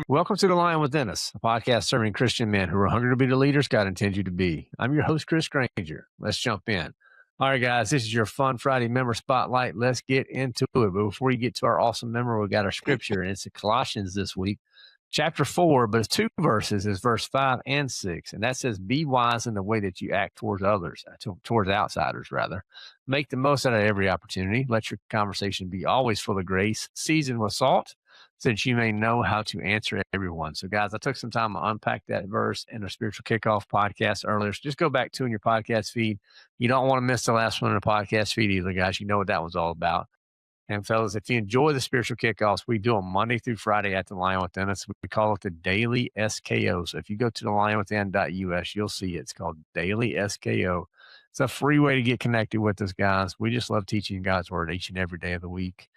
Welcome to The Lion Within Us, a podcast serving Christian men who are hungry to be the leaders God intends you to be. I'm your host, Chris Granger. Let's jump in. All right, guys, this is your fun Friday member spotlight. Let's get into it. But before you get to our awesome member, we got our scripture, and it's Colossians this week, chapter 4, but it's two verses. It's verse 5 and 6. And that says, be wise in the way that you act towards others, towards outsiders, rather. Make the most out of every opportunity. Let your conversation be always full of grace, seasoned with salt, since you may know how to answer everyone. So, guys, I took some time to unpack that verse in a spiritual kickoff podcast earlier. So just go back to in your podcast feed. You don't want to miss the last one in the podcast feed either, guys. You know what that was all about. And fellas, if you enjoy the spiritual kickoffs, we do them Monday through Friday at the Lion Within Us. We call it the Daily SKO. So if you go to thelionwithin.us, you'll see it. It's called Daily SKO. It's a free way to get connected with us, guys. We just love teaching God's word each and every day of the week.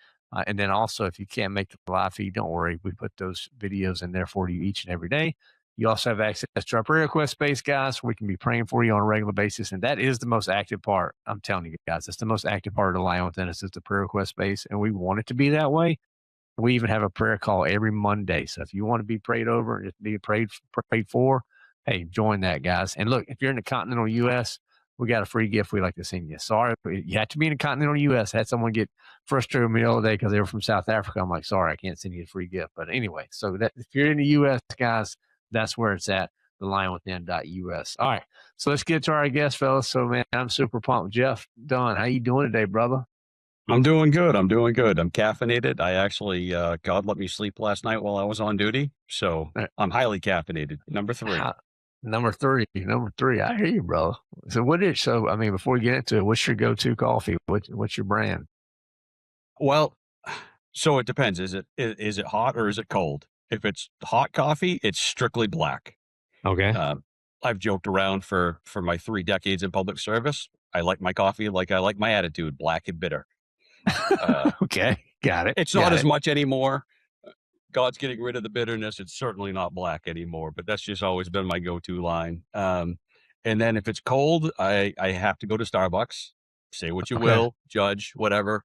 And then also, if you can't make the live feed, don't worry. We put those videos in there for you each and every day. You also have access to our prayer request space, guys. We can be praying for you on a regular basis. And that is the most active part. I'm telling you guys, it's the most active part of the Lion Within Us is the prayer request space. And we want it to be that way. We even have a prayer call every Monday. So if you want to be prayed over and be prayed for, hey, join that, guys. And look, if you're in the continental U.S., we got a free gift we'd like to send you. Sorry, you have to be in the continental U.S. I had someone get frustrated with me the other day because they were from South Africa. I'm like, sorry, I can't send you a free gift. But anyway, so that if you're in the U.S., guys, that's where it's at, thelionwithin.us. All right, so let's get to our guest, fellas. So, man, I'm super pumped. Jeff Dunn, how you doing today, brother? I'm doing good. I'm caffeinated. I actually, God let me sleep last night while I was on duty. So I'm highly caffeinated. Number three. Number three. I hear you, bro. So before we get into it, what's your go-to coffee? What's your brand? Well, so it depends. Is it hot or is it cold? If it's hot coffee, it's strictly black. Okay. I've joked around for my 3 decades in public service. I like my coffee like I like my attitude, black and bitter. Okay. Got it. It's not as much anymore. God's getting rid of the bitterness. It's certainly not black anymore, but that's just always been my go-to line. And then if it's cold, I have to go to Starbucks. Say what you will, judge, whatever.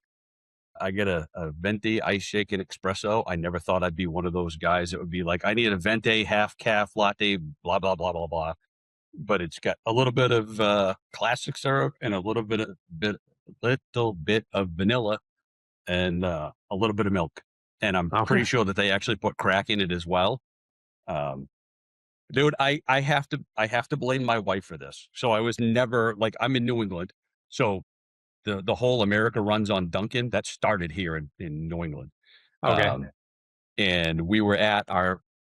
I get a venti ice shaken espresso. I never thought I'd be one of those guys that would be like, I need a venti half calf latte, blah, blah, blah, blah, blah. But it's got a little bit of classic syrup and a little bit of vanilla and a little bit of milk. And I'm pretty sure that they actually put crack in it as well. Dude, I have to blame my wife for this. So I was never like, I'm in New England. So the whole America runs on Dunkin', that started here in New England. Okay. And we were at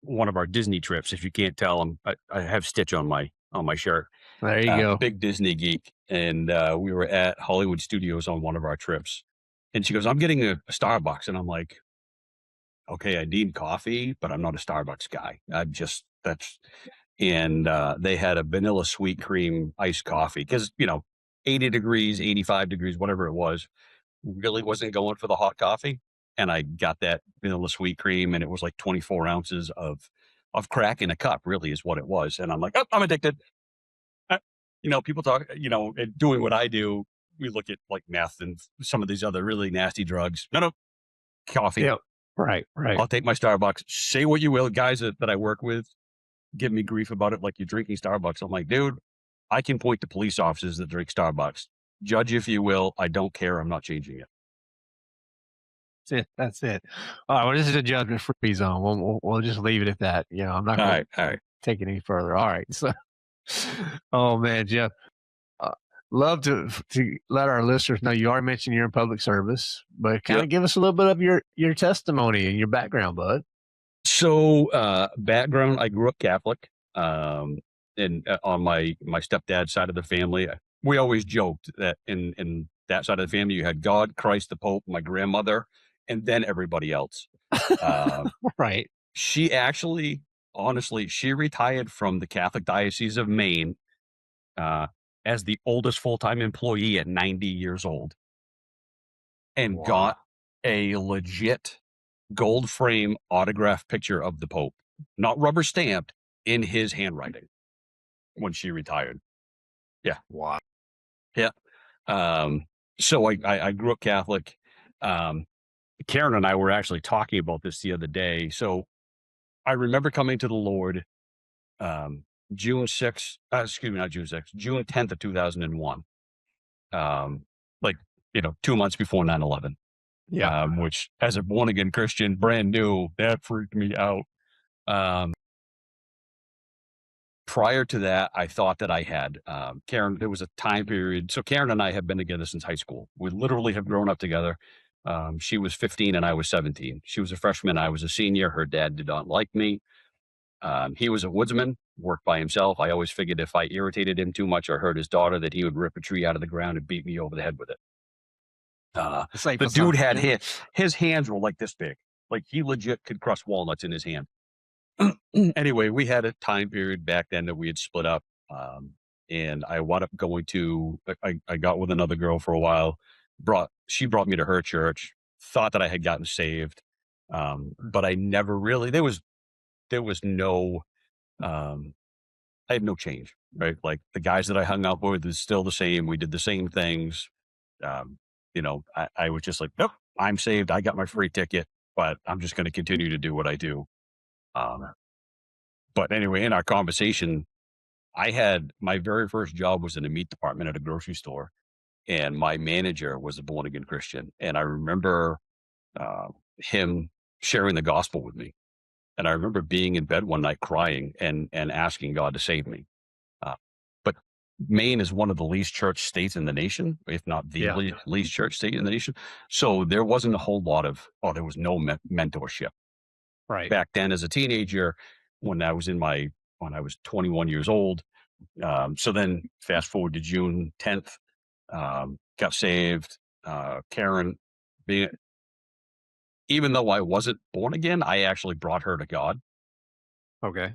one of our Disney trips. If you can't tell, I have Stitch on my shirt. There you go. Big Disney geek. And we were at Hollywood Studios on one of our trips. And she goes, I'm getting a Starbucks. And I'm like, okay, I need coffee, but I'm not a Starbucks guy. They had a vanilla sweet cream iced coffee because, 80 degrees, 85 degrees, whatever it was, really wasn't going for the hot coffee. And I got that vanilla sweet cream and it was like 24 ounces of crack in a cup, really is what it was. And I'm like, oh, I'm addicted. People talk, doing what I do, we look at like meth and some of these other really nasty drugs. No, coffee. Yep. Right. I'll take my Starbucks. Say what you will. Guys that I work with give me grief about it. Like, you're drinking Starbucks. I'm like, dude, I can point to police officers that drink Starbucks. Judge if you will. I don't care. I'm not changing it. That's it. All right. Well, this is a judgment-free zone. We'll just leave it at that. I'm not going to take it any further. All right. So, oh man, Jeff, love to let our listeners know you already mentioned you're in public service, but kind of give us a little bit of your testimony and your background, bud. So, background, I grew up Catholic, and on my stepdad's side of the family, we always joked that in that side of the family, you had God, Christ, the Pope, my grandmother, and then everybody else. Right. She actually, honestly, she retired from the Catholic Diocese of Maine, as the oldest full-time employee at 90 years old, and got a legit gold frame autographed picture of the Pope, not rubber stamped, in his handwriting when she retired. Yeah. Wow. Yeah. So I grew up Catholic. Karen and I were actually talking about this the other day. So I remember coming to the Lord, June 6th, excuse me, not June 6th, June 10th of 2001. Um, like, 2 months before 9/11, Yeah. which as a born again Christian, brand new, that freaked me out. Um, Prior to that, I thought that I had, Karen, there was a time period. So Karen and I have been together since high school. We literally have grown up together. She was 15 and I was 17. She was a freshman. I was a senior. Her dad did not like me. He was a woodsman, worked by himself. I always figured if I irritated him too much or hurt his daughter, that he would rip a tree out of the ground and beat me over the head with it. It's like The for some dude had his hands were like this big. Like he legit could crush walnuts in his hand. Anyway, we had a time period back then that we had split up. And I wound up going to, I got with another girl for a while. She brought me to her church, thought that I had gotten saved. But I never really, there was no, I had no change, right? Like the guys that I hung out with is still the same. We did the same things. Um, I was just like, nope, I'm saved. I got my free ticket, but I'm just going to continue to do what I do. Um, but anyway, in our conversation, I had my very first job was in the meat department at a grocery store, and my manager was a born again Christian. And I remember uh, him sharing the gospel with me. And I remember being in bed one night crying and asking God to save me. Uh, but Maine is one of the least church states in the nation, if not the yeah. least church state in the nation. So there wasn't a whole lot of, there was no mentorship. Right. Back then as a teenager, when I was when I was 21 years old. So then fast forward to June 10th, got saved. Karen, being, even though I wasn't born again, I actually brought her to God. Okay.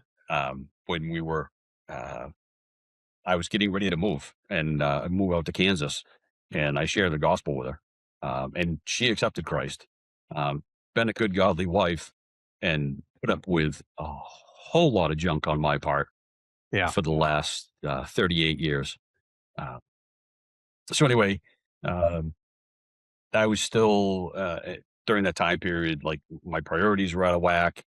When we were, I was getting ready to move and move out to Kansas, and I shared the gospel with her, and she accepted Christ. Been a good, godly wife, and put up with a whole lot of junk on my part Yeah. for the last 38 years. Uh, so anyway, um, I was still during that time period, like my priorities were out of whack.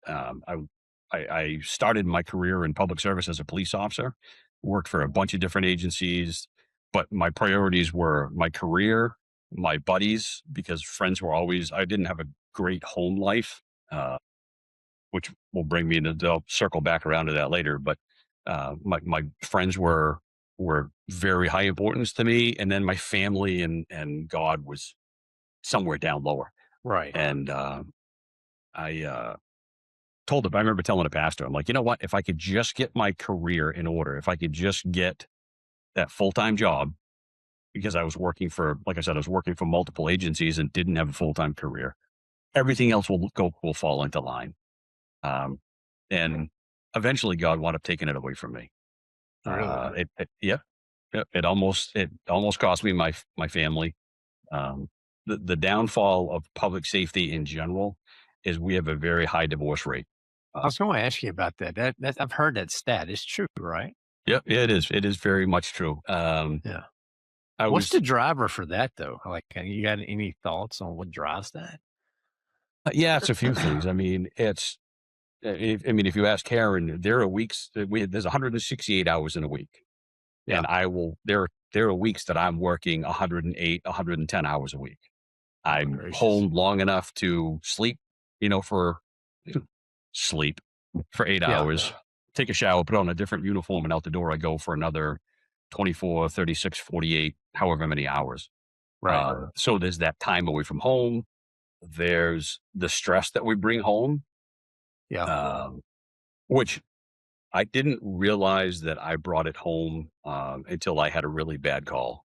I started my career in public service as a police officer, worked for a bunch of different agencies, but my priorities were my career, my buddies, because friends were always. I didn't have a great home life, which will bring me into. I'll circle back around to that later, but my friends were very high importance to me, and then my family and God was somewhere down lower. Right. And I told him, I remember telling a pastor, I'm like, you know what? If I could just get my career in order, if I could just get that full time job, because I was working for, like I said, I was working for multiple agencies and didn't have a full time career, everything else will fall into line. Um, and eventually, God wound up taking it away from me. Really. Yeah, it almost cost me my family. Um, the downfall of public safety in general is we have a very high divorce rate. I was going to ask you about that. That I've heard that stat. It's true, right? Yep, it is. It is very much true. Yeah. I What's the was, driver for that though? Like, you got any thoughts on what drives that? yeah, it's a few things. I mean, if you ask Karen, there are weeks there's 168 hours in a week, Yeah. and there are weeks that I'm working 108, 110 hours a week. Oh, I'm gracious. home long enough to sleep, for sleep for eight Yeah. hours, take a shower, put on a different uniform, and out the door I go for another 24, 36, 48, however many hours. Right. So there's that time away from home. There's the stress that we bring home, Yeah. um, which I didn't realize that I brought it home until I had a really bad call.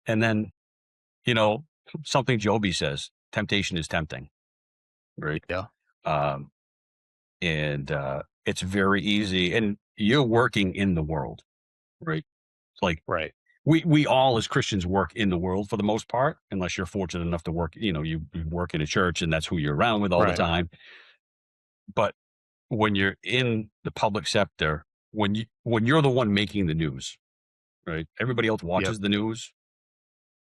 And then, you know, something Joby says, temptation is tempting, right? Yeah. Um, and it's very easy. And you're working in the world, right? Like Right. we all as Christians work in the world for the most part, unless you're fortunate enough to work, you work in a church and that's who you're around with all the Right. time. But when you're in the public sector, when you're the one making the news, right? Everybody else Yep. watches the news.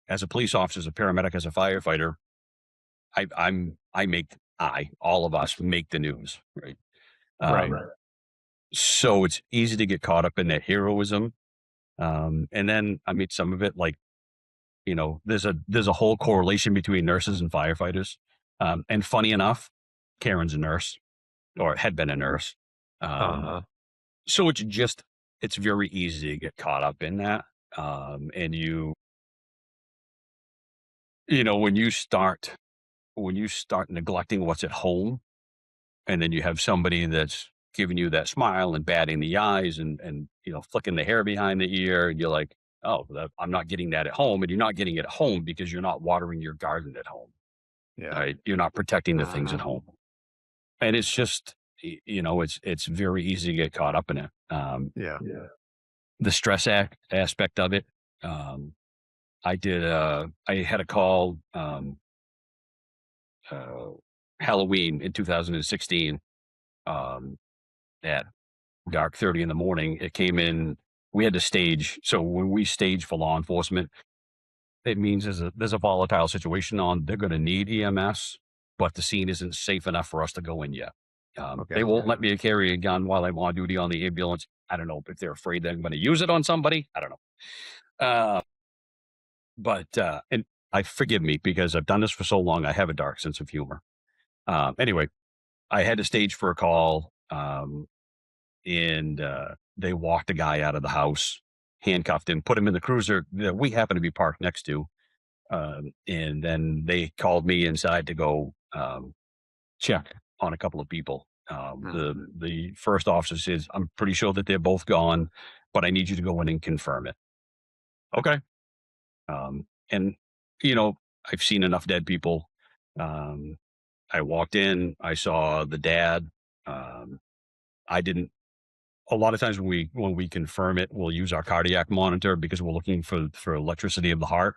As a police officer, as a paramedic, as a firefighter, I all of us make the news, right? Right. Right. So it's easy to get caught up in that heroism. And then, I mean, some of it, like, there's a whole correlation between nurses and firefighters. And funny enough, Karen's a nurse or had been a nurse. Um, Uh-huh. so it's very easy to get caught up in that. And when you start neglecting what's at home, and then you have somebody that's giving you that smile and batting the eyes and flicking the hair behind the ear, and you're like, oh, I'm not getting that at home. And you're not getting it at home because you're not watering your garden at home. Yeah. Right? You're not protecting the things at home. And it's just, it's very easy to get caught up in it. Yeah. The stress aspect of it. Um, I had a call, uh, Halloween in 2016, at dark 30 in the morning. It came in, we had to stage. So when we stage for law enforcement, it means there's a volatile situation on. They're going to need EMS, but the scene isn't safe enough for us to go in yet. They Okay. won't let me carry a gun while I'm on duty on the ambulance. I don't know if they're afraid that I'm going to use it on somebody. I don't know. And I forgive me because I've done this for so long. I have a dark sense of humor. Anyway, I had to stage for a call, and they walked a guy out of the house, handcuffed him, put him in the cruiser that we happen to be parked next to. And then they called me inside to go check on a couple of people. Mm. The first officer says, "I'm pretty sure that they're both gone, but I need you to go in and confirm it." Okay. And I've seen enough dead people. Um, I walked in, I saw the dad. Um, I didn't. A lot of times when we confirm it, we'll use our cardiac monitor because we're looking for electricity of the heart.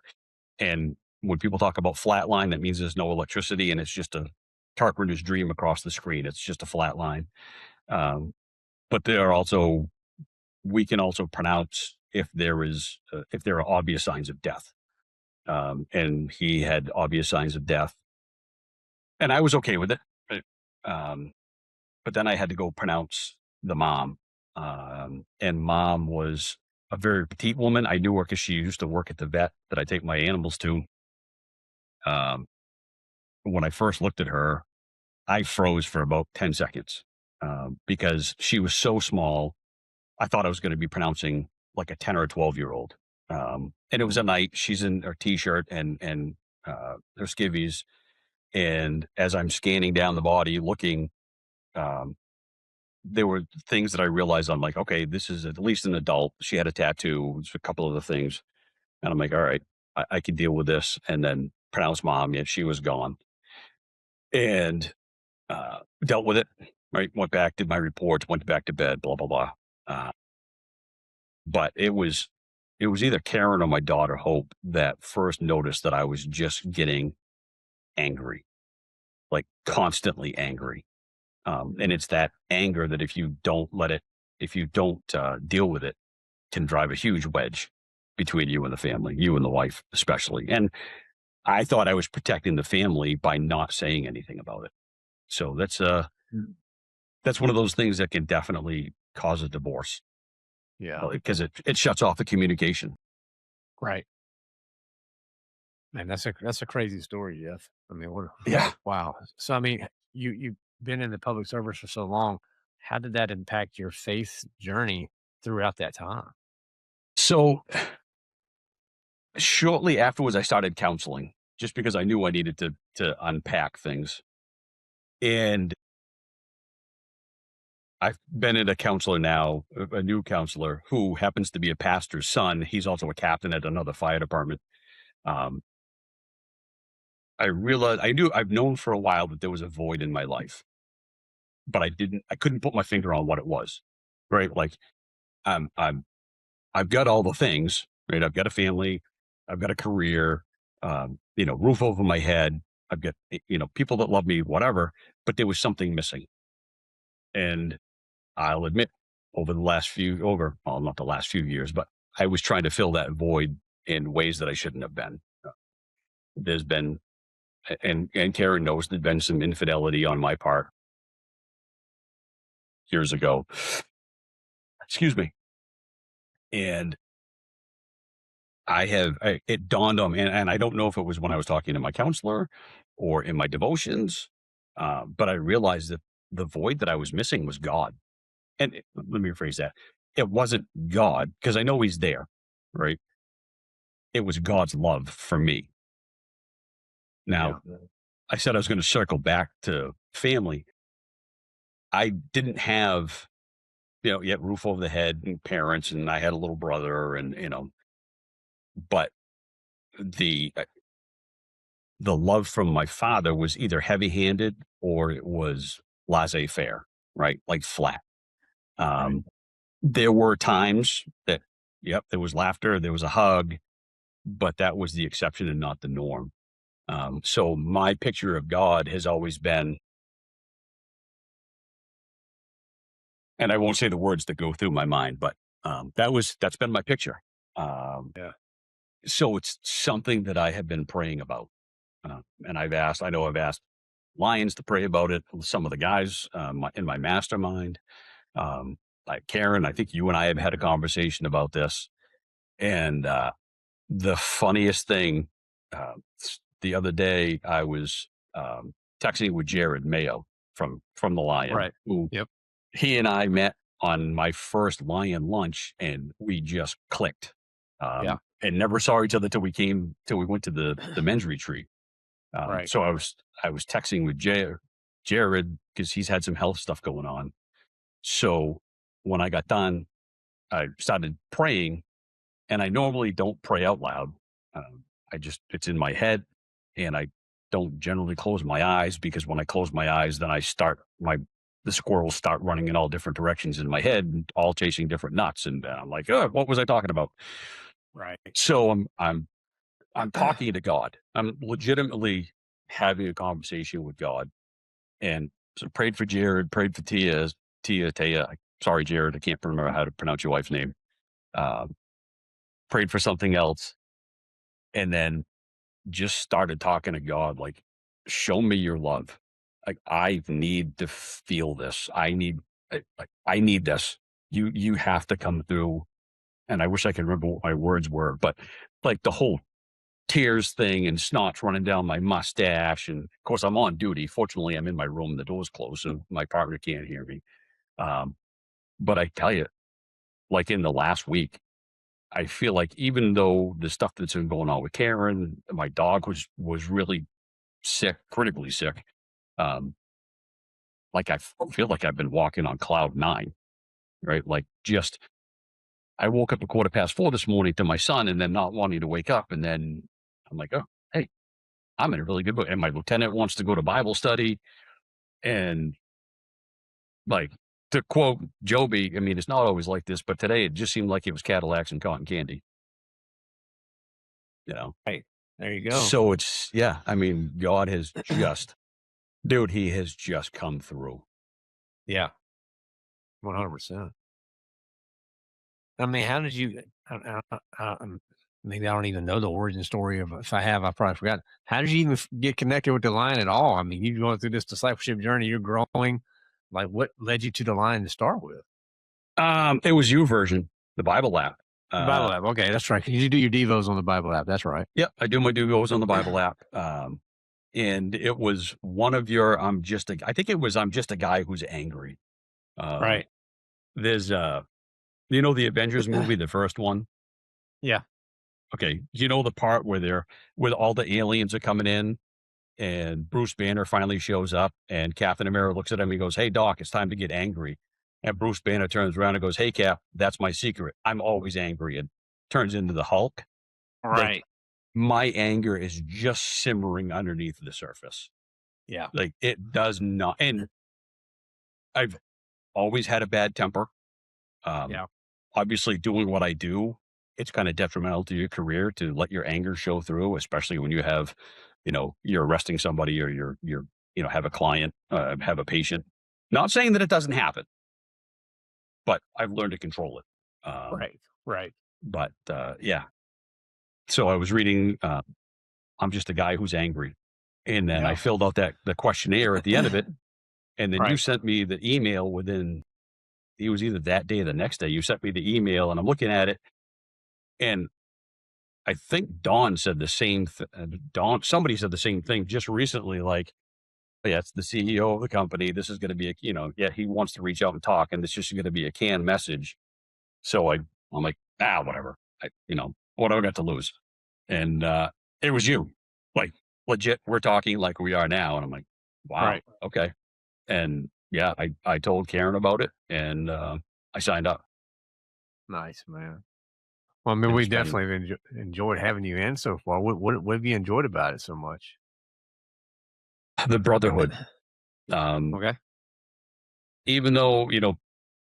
And when people talk about flatline, that means there's no electricity and it's just a carpenter's dream across the screen. It's just a flat line. Um, but we can also pronounce if there are obvious signs of death. And he had obvious signs of death, and I was okay with it. Right? Um, but then I had to go pronounce the mom, and mom was a very petite woman. I knew her because she used to work at the vet that I take my animals to. Um, when I first looked at her, I froze for about 10 seconds, because she was so small. I thought I was going to be pronouncing like a 10 or a 12-year-old. And it was at night. She's in her t-shirt and her skivvies. And as I'm scanning down the body looking, um, there were things that I realized. I'm like, okay, this is at least an adult. She had a tattoo, a couple of the things. And I'm like, all right, I can deal with this. And then pronounce mom. Yeah, she was gone. And dealt with it, right? Went back, did my reports, went back to bed, blah, blah, blah. Uh, but it was either Karen or my daughter Hope that first noticed that I was just getting angry, like constantly angry. And it's that anger that if you don't deal with it, can drive a huge wedge between you and the family, you and the wife, especially. And I thought I was protecting the family by not saying anything about it. So Mm. that's one of those things that can definitely cause a divorce Yeah. because it shuts off the communication. Right. Man, that's a crazy story, Jeff. I mean, what Yeah. wow. So I mean, you've been in the public service for so long. How did that impact your faith journey throughout that time? So shortly afterwards, I started counseling just because I knew I needed to unpack things. And I've been in a counselor now, a new counselor who happens to be a pastor's son. He's also a captain at another fire department. Um, I realized I've known for a while that there was a void in my life, but I couldn't put my finger on what it was. Right. Like I'm I've got all the things, right? I've got a family, I've got a career, roof over my head. I've got, people that love me, whatever, but there was something missing. And I'll admit well, not the last few years, but I was trying to fill that void in ways that I shouldn't have been. There's been and Karen knows there'd been some infidelity on my part years ago. Excuse me. And it dawned on me, and I don't know if it was when I was talking to my counselor or in my devotions, but I realized that the void that I was missing was God. Let me rephrase that. It wasn't God, because I know He's there, right? It was God's love for me. Now, Yeah. I said I was going to circle back to family. I didn't have, yet roof over the head and parents, and I had a little brother, and but the the love from my father was either heavy-handed or it was laissez-faire, right? Like flat. Right. Um, there were times that, yep, there was laughter, there was a hug, but that was the exception and not the norm. So my picture of God has always been, and I won't say the words that go through my mind, but that's been my picture. Um, Yeah. so it's something that I have been praying about. And I know I've asked Lions to pray about it. Some of the guys in my mastermind, like Karen, I think you and I have had a conversation about this. And the funniest thing, the other day, I was texting with Jared Mayo from the Lion, Right. who Yep. he and I met on my first Lion lunch, and we just clicked. Yeah. And never saw each other till we went to the men's retreat. Right. So I was texting with Jared because he's had some health stuff going on. So when I got done, I started praying, and I normally don't pray out loud. It's in my head, and I don't generally close my eyes, because when I close my eyes, then the squirrels start running in all different directions in my head, and all chasing different nuts. And I'm like, oh, what was I talking about? Right. So I'm talking to God. I'm legitimately having a conversation with God. And so prayed for Jared, prayed for Tia. Sorry, Jared, I can't remember how to pronounce your wife's name. Uh, Prayed for something else, and then just started talking to God, like, show me your love. Like, I need to feel this. I need this. You have to come through. And I wish I could remember what my words were, but like the whole tears thing and snots running down my mustache. And of course, I'm on duty. Fortunately, I'm in my room. The door's closed, so my partner can't hear me. Um, but I tell you, like in the last week, I feel like even though the stuff that's been going on with Karen, my dog was really sick, critically sick. Um, like feel like I've been walking on cloud nine, right? Like just I woke up at 4:15 this morning to my son, and then not wanting to wake up, and then I'm like, oh, hey, I'm in a really good book. And my lieutenant wants to go to Bible study. And like, to quote Joby, I mean, it's not always like this, but today it just seemed like it was Cadillacs and cotton candy, you know? Right. There you go. So yeah, I mean, God has just, dude, he has just come through. Yeah. 100%. I mean, how did you? Maybe I don't even know the origin story of. If I have, I probably forgot. How did you even get connected with the Lion at all? I mean, you're going through this discipleship journey. You're growing. Like, what led you to the Lion to start with? It was you version, the Bible app. The Bible app. Okay, that's right. 'Cause you do your devos on the Bible app. That's right. Yeah, I do my devos on the Bible app. And it was one of your, I think it was, I'm just a guy who's angry. Um, Right. there's, the Avengers movie, the first one. Yeah. Okay. The part where all the aliens are coming in, and Bruce Banner finally shows up, and Captain America looks at him and he goes, "Hey Doc, it's time to get angry." And Bruce Banner turns around and goes, "Hey Cap, that's my secret. I'm always angry," and turns into the Hulk. Like, Right. my anger is just simmering underneath the surface. Yeah. Like, it does not, and I've always had a bad temper. Um, Yeah. Obviously, doing what I do, it's kind of detrimental to your career to let your anger show through, especially when you have, you're arresting somebody, or have a client, have a patient. Not saying that it doesn't happen, but I've learned to control it. Right. Right. But yeah, so I was reading. I'm just a guy who's angry, And then I Yeah. filled out the questionnaire at the end of it. And then you Right. sent me the email within, it was either that day or the next day. You sent me the email and I'm looking at it. And I think Dawn said the same Dawn, somebody said the same thing just recently, like, yeah, it's the CEO of the company. This is going to be yeah, he wants to reach out and talk, and it's just going to be a canned message. So I'm like, whatever. What do I got to lose? And it was you, like legit. We're talking like we are now, and I'm like, wow, Right. okay. And yeah, I told Karen about it, and I signed up, Nice, man. Well, I mean, and we it's been definitely have enjoyed having you in so far. What have you enjoyed about it so much? the brotherhood. Um, Okay. even though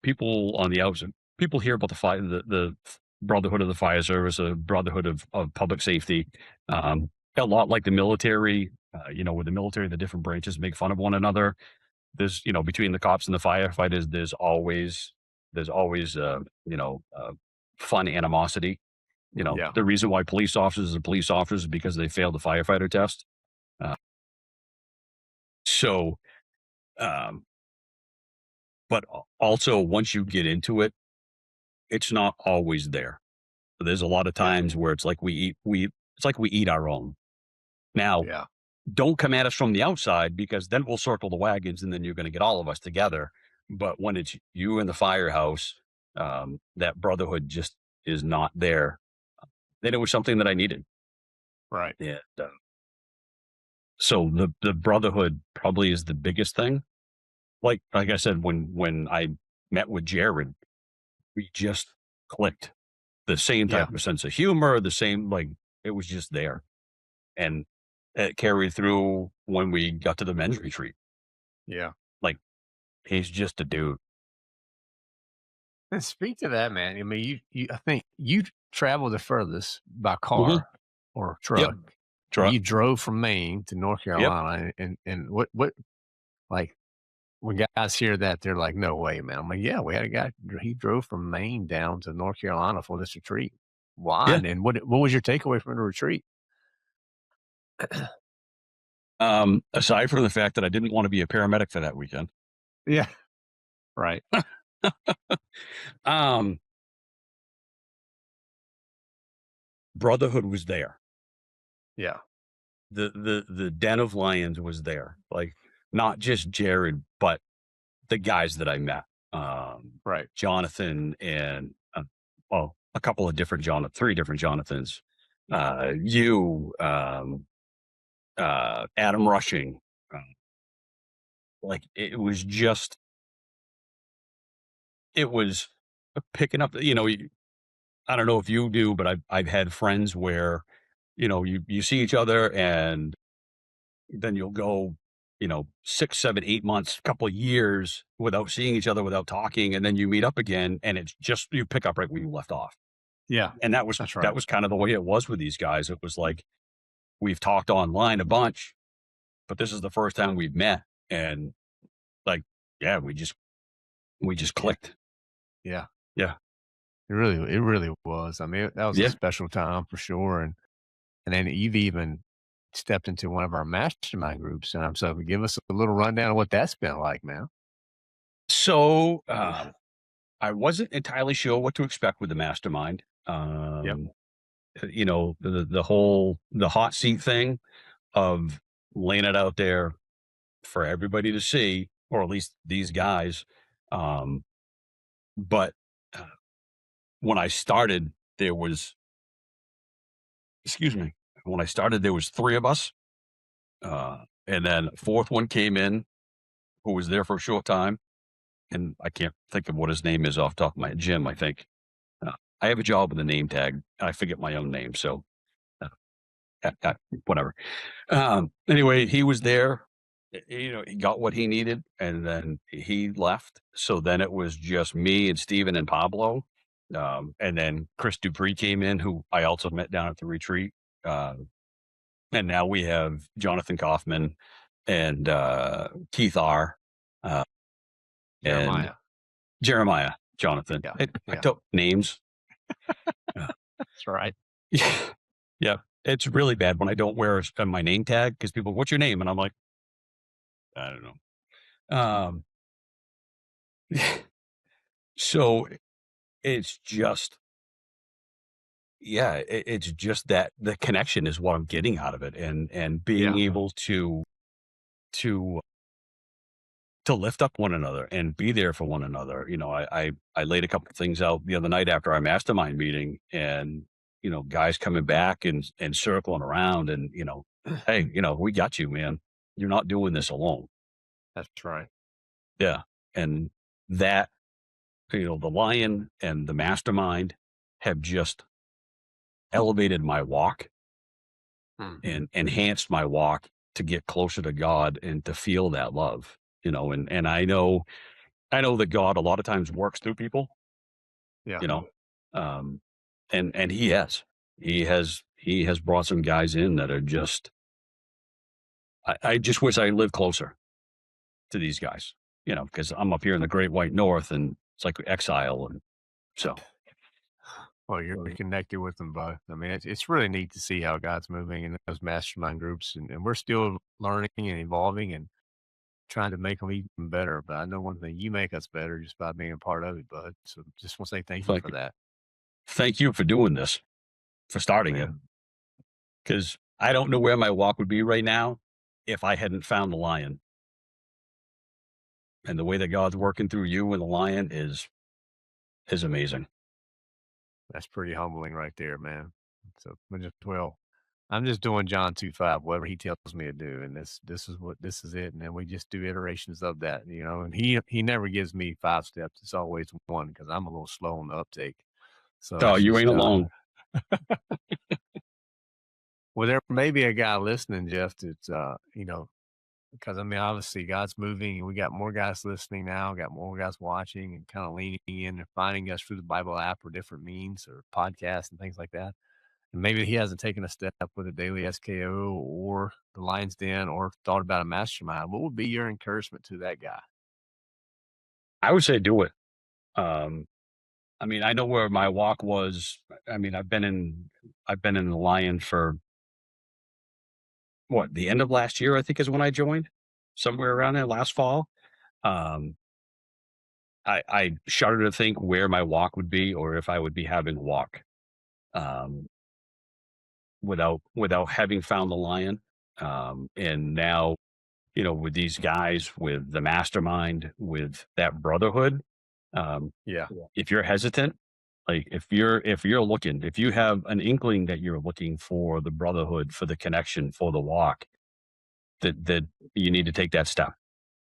people on the outside, people hear about the brotherhood of the fire service, a brotherhood of public safety, a lot like the military. With the military, the different branches make fun of one another. There's between the cops and the firefighters, there's always fun animosity. Yeah. The reason why police officers are police officers is because they failed the firefighter test. Uh, so, um, but also once you get into it, it's not always there. There's a lot of Yeah. times where it's like we eat our own. Now, Yeah. don't come at us from the outside because then we'll circle the wagons and then you're going to get all of us together. But when it's you in the firehouse, that brotherhood just is not there. Then it was something that I needed. Right. And so the brotherhood probably is the biggest thing. Like I said, when I met with Jared, we just clicked. The same Yeah. type of sense of humor, the same, like, it was just there. And it carried through when we got to the men's retreat. Yeah. Like, he's just a dude. And speak to that, man. I mean, I think you traveled the furthest by Mhm. car or Yep. truck. Truck. You drove from Maine to North Yep. Carolina, and what like when guys hear that, they're like, "No way, man!" I'm like, "Yeah, we had a guy. He drove from Maine down to North Carolina for this retreat. Why? Yeah. And what was your takeaway from the retreat?" Aside from the fact that I didn't want to be a paramedic for that weekend, Yeah. Right. um, brotherhood was there. Yeah. The den of lions was there. Like, not just Jared, but the guys that I met. Right. Jonathan and well, a couple of different three different Jonathans. You, Adam Rushing. Uh, like, it was picking up. I don't know if you do, but I've had friends where you see each other and then you'll go 6, 7, 8 months, couple of years without seeing each other, without talking, and then you meet up again, and it's just you pick up right where you left off. Yeah. And that was That's that right. was kind of the way it was with these guys. It was like we've talked online a bunch, but this is the first time we've met, and like, yeah, we just Yeah. clicked. Yeah. Yeah, It really was. I mean, that was a yeah. special time for sure. And then you've even stepped into one of our mastermind groups, and I'm so give us a little rundown of what that's been like, man. So I wasn't entirely sure what to expect with the mastermind. Yep. The hot seat thing of laying it out there for everybody to see, or at least these guys. Um, but uh, when I started, there was, excuse me, when I started, there was three of us. And then a fourth one came in who was there for a short time. And I can't think of what his name is off the top of my Jim, I think. Uh, I have a job with a name tag. I forget my own name. So uh, whatever. Anyway, he was there. He got what he needed, and then he left. So then it was just me and Steven and Pablo. And then Chris Dupree came in, who I also met down at the retreat. Uh, and now we have Jonathan Kaufman and Keith R. Uh, and Jeremiah. Jeremiah Jonathan. Yeah. I Yeah. took names. That's right. Yeah. It's really bad when I don't wear my name tag because people, what's your name? And I'm like, I don't know. So it's just, yeah, it's just that the connection is what I'm getting out of it, and being Yeah, able to to lift up one another and be there for one another. I laid a couple of things out the other night after our mastermind meeting, and guys coming back and circling around, and hey, we got you, man. You're not doing this alone. that's right. Yeah, and that the lion and the mastermind have just elevated my walk Hmm. and enhanced my walk to get closer to God and to feel that love. And I know that God a lot of times works through people, Yeah, you know, um, and he has brought some guys in that are just, I just wish I lived closer to these guys, because I'm up here in the Great White North, and it's like exile, and so well, you're connected with them both. I mean, it's really neat to see how God's moving in those mastermind groups, and we're still learning and evolving and trying to make them even better. But I know one thing: you make us better just by being a part of it, bud. So just want to say thank you thank for that. thank you for doing this, for starting it, Yeah, because I don't know where my walk would be right now if I hadn't found the lion. And the way that God's working through you and the lion is amazing. that's pretty humbling right there, man. So I'm just doing John 2:5, whatever he tells me to do, and this is it, and then we just do iterations of that, And he never gives me 5 steps; it's always one because I'm a little slow on the uptake. So Oh, it's you ain't just alone. well, there may be a guy listening, Jeff. That's because I mean, obviously God's moving, and we got more guys listening now, got more guys watching, and kind of leaning in and finding us through the Bible app or different means or podcasts and things like that. And maybe he hasn't taken a step with a daily SKO or the Lions Den or thought about a mastermind. What would be your encouragement to that guy? I would say do it. Um, I mean, I know where my walk was. I mean, I've been in the lion for what, the end of last year, I think is when I joined, somewhere around there last fall. Um, I shudder to think where my walk would be, or if I would be having a walk, um, without having found the lion. And now, with these guys, with the mastermind, with that brotherhood, um, Yeah. if you're hesitant, like if you're looking, if you have an inkling that you're looking for the brotherhood, for the connection, for the walk, that you need to take that step.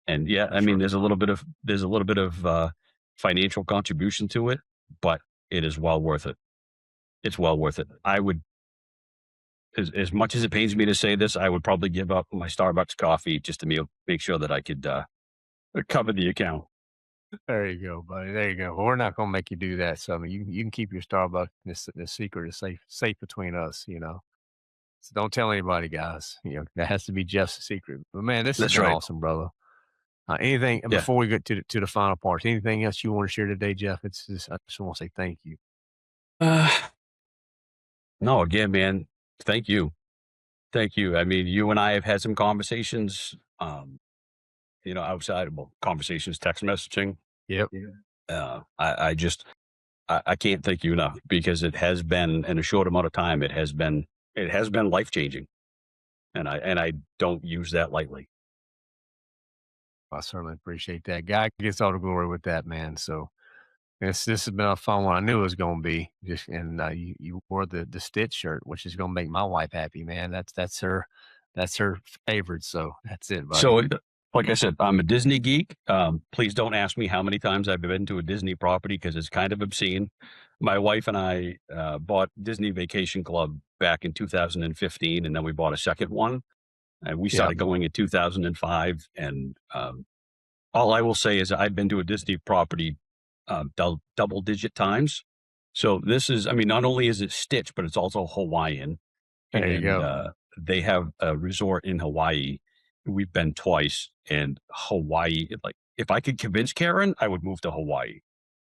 And yeah, I That's mean, right. there's a little bit of financial contribution to it, but it is well worth it. It's well worth it. I would, as much as it pains me to say this, I would probably give up my Starbucks coffee just to make sure that I could cover the account. There you go, buddy. There you go. Well, we're not going to make you do that. So I mean, you can keep your Starbucks. This secret is safe between us. So don't tell anybody, guys. That has to be Jeff's secret. But man, this has That's been right. awesome, brother. Anything Yeah. before we get to the final part? Anything else you want to share today, Jeff? I just want to say thank you. Uh, no, again, man, thank you. Thank you. I mean, you and I have had some conversations, outside of, well, conversations, text messaging. Yep. Yeah. I can't thank you enough, because it has been, in a short amount of time, it has been life changing, and I don't use that lightly. I certainly appreciate that. God gets all the glory with that, man. So this has been a fun one. I knew it was going to be. Just and you wore the Stitch shirt, which is going to make my wife happy, man. That's her favorite. So that's it, buddy. So, like I said, I'm a Disney geek. Please don't ask me how many times I've been to a Disney property, because it's kind of obscene. My wife and I bought Disney Vacation Club back in 2015, and then we bought a second one, and we Yeah. started going in 2005. And all I will say is I've been to a Disney property double digit times. So this is, I mean, not only is it Stitch, but it's also Hawaiian, There you and go. they have a resort in Hawaii. We've been twice, and Hawaii, like, if I could convince Karen, I would move to Hawaii.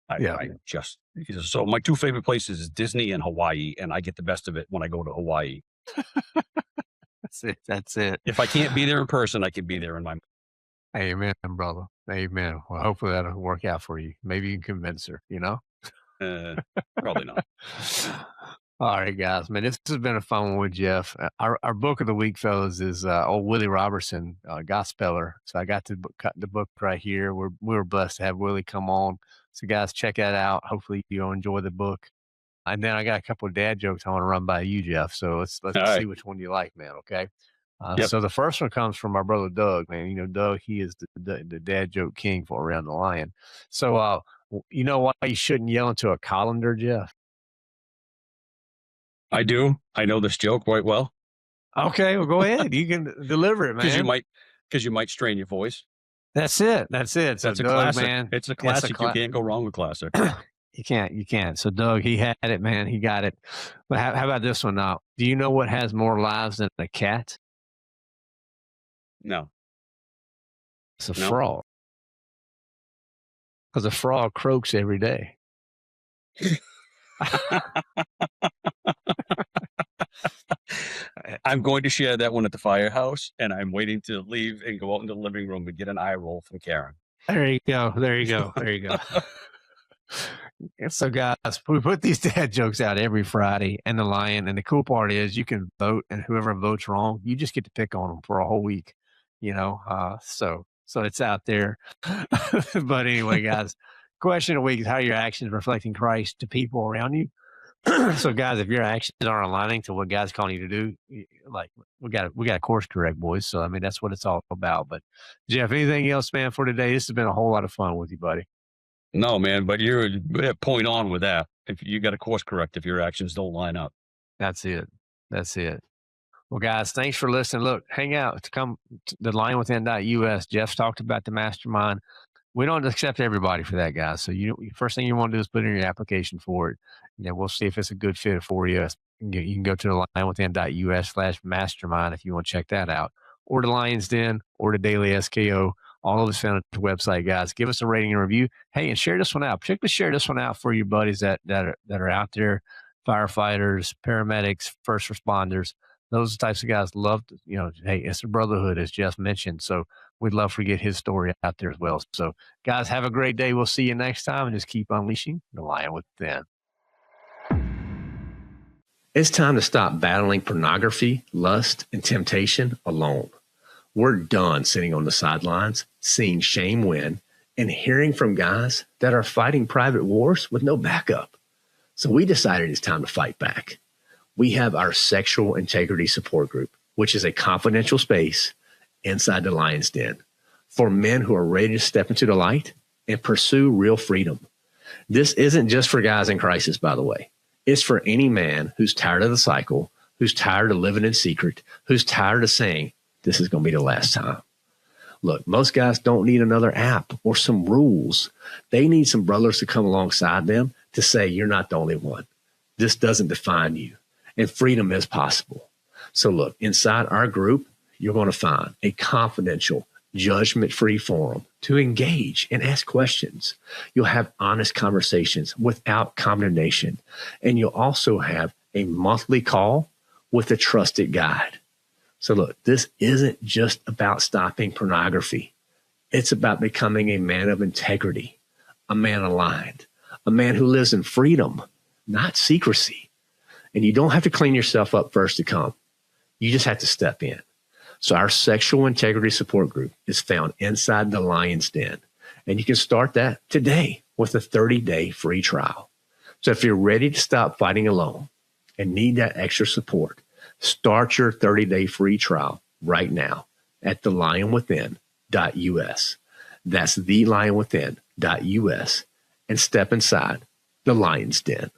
I, Yeah. I just, so my two favorite places is Disney and Hawaii, and I get the best of it when I go to Hawaii. That's it. That's it. If I can't be there in person, I can be there in my. Amen, brother. Amen. Well, hopefully that'll work out for you. Maybe you can convince her, Uh, Probably not. All right, guys, man, this has been a fun one with Jeff. Our book of the week, fellas, is old Willie Robertson, Gospeller. So I got cut the book right here. We were blessed to have Willie come on. So, guys, check that out. Hopefully, you'll enjoy the book. And then I got a couple of dad jokes I want to run by you, Jeff. So let's All see right. which one you like, man. Okay. Yep. So the first one comes from our brother Doug, man. Doug, he is the dad joke king for Around the Lion. So, you know why you shouldn't yell into a colander, Jeff? I do. I know this joke quite well. Okay, well, go ahead. You can deliver it, man. Because you might strain your voice. That's it. That's it. So That's a Doug, classic. man, It's a classic. You can't go wrong with classic. You can't. So Doug, he had it, man. He got it. But how about this one now? Do you know what has more lives than a cat? No. It's a frog. Because a frog croaks every day. I'm going to share that one at the firehouse, and I'm waiting to leave and go out into the living room and get an eye roll from Karen. There you go. And so, guys, we put these dad jokes out every Friday, and the cool part is you can vote, and whoever votes wrong, you just get to pick on them for a whole week, so it's out there. But anyway, guys, question of the week is how are your actions reflecting Christ to people around you? So, guys, if your actions aren't aligning to what God's calling you to do, we got to course correct, boys. So, I mean, that's what it's all about. But, Jeff, anything else, man, for today? This has been a whole lot of fun with you, buddy. No, man, but you're point on with that. If you got to course correct if your actions don't line up. That's it. Well, guys, thanks for listening. Look, hang out to come to the lionwithin.us. Jeff's talked about the mastermind. We don't accept everybody for that, guys. So first thing you want to do is put in your application for it. We'll see if it's a good fit for you. You can go to the lionwithin.us/mastermind if you want to check that out, or the Lion's Den, or the Daily SKO. All of us found at the website, guys. Give us a rating and review. Hey, and share this one out. Particularly share this one out for your buddies that are out there, firefighters, paramedics, first responders. Those types of guys love to, hey, it's a brotherhood, as Jeff mentioned. So we'd love to get his story out there as well. So, guys, have a great day. We'll see you next time, and just keep unleashing the lion within. It's time to stop battling pornography, lust, and temptation alone. We're done sitting on the sidelines, seeing shame win, and hearing from guys that are fighting private wars with no backup. So we decided it's time to fight back. We have our Sexual Integrity Support Group, which is a confidential space inside the Lion's Den for men who are ready to step into the light and pursue real freedom. This isn't just for guys in crisis, by the way. It's for any man who's tired of the cycle, who's tired of living in secret, who's tired of saying, this is going to be the last time. Look, most guys don't need another app or some rules. They need some brothers to come alongside them to say, you're not the only one. This doesn't define you. And freedom is possible. So look, inside our group, you're going to find a confidential, judgment-free forum to engage and ask questions. You'll have honest conversations without condemnation. And you'll also have a monthly call with a trusted guide. So look, this isn't just about stopping pornography. It's about becoming a man of integrity, a man aligned, a man who lives in freedom, not secrecy. And you don't have to clean yourself up first to come. You just have to step in. So our Sexual Integrity Support Group is found inside the Lion's Den. And you can start that today with a 30-day free trial. So if you're ready to stop fighting alone and need that extra support, start your 30-day free trial right now at thelionwithin.us. That's thelionwithin.us, and step inside the Lion's Den.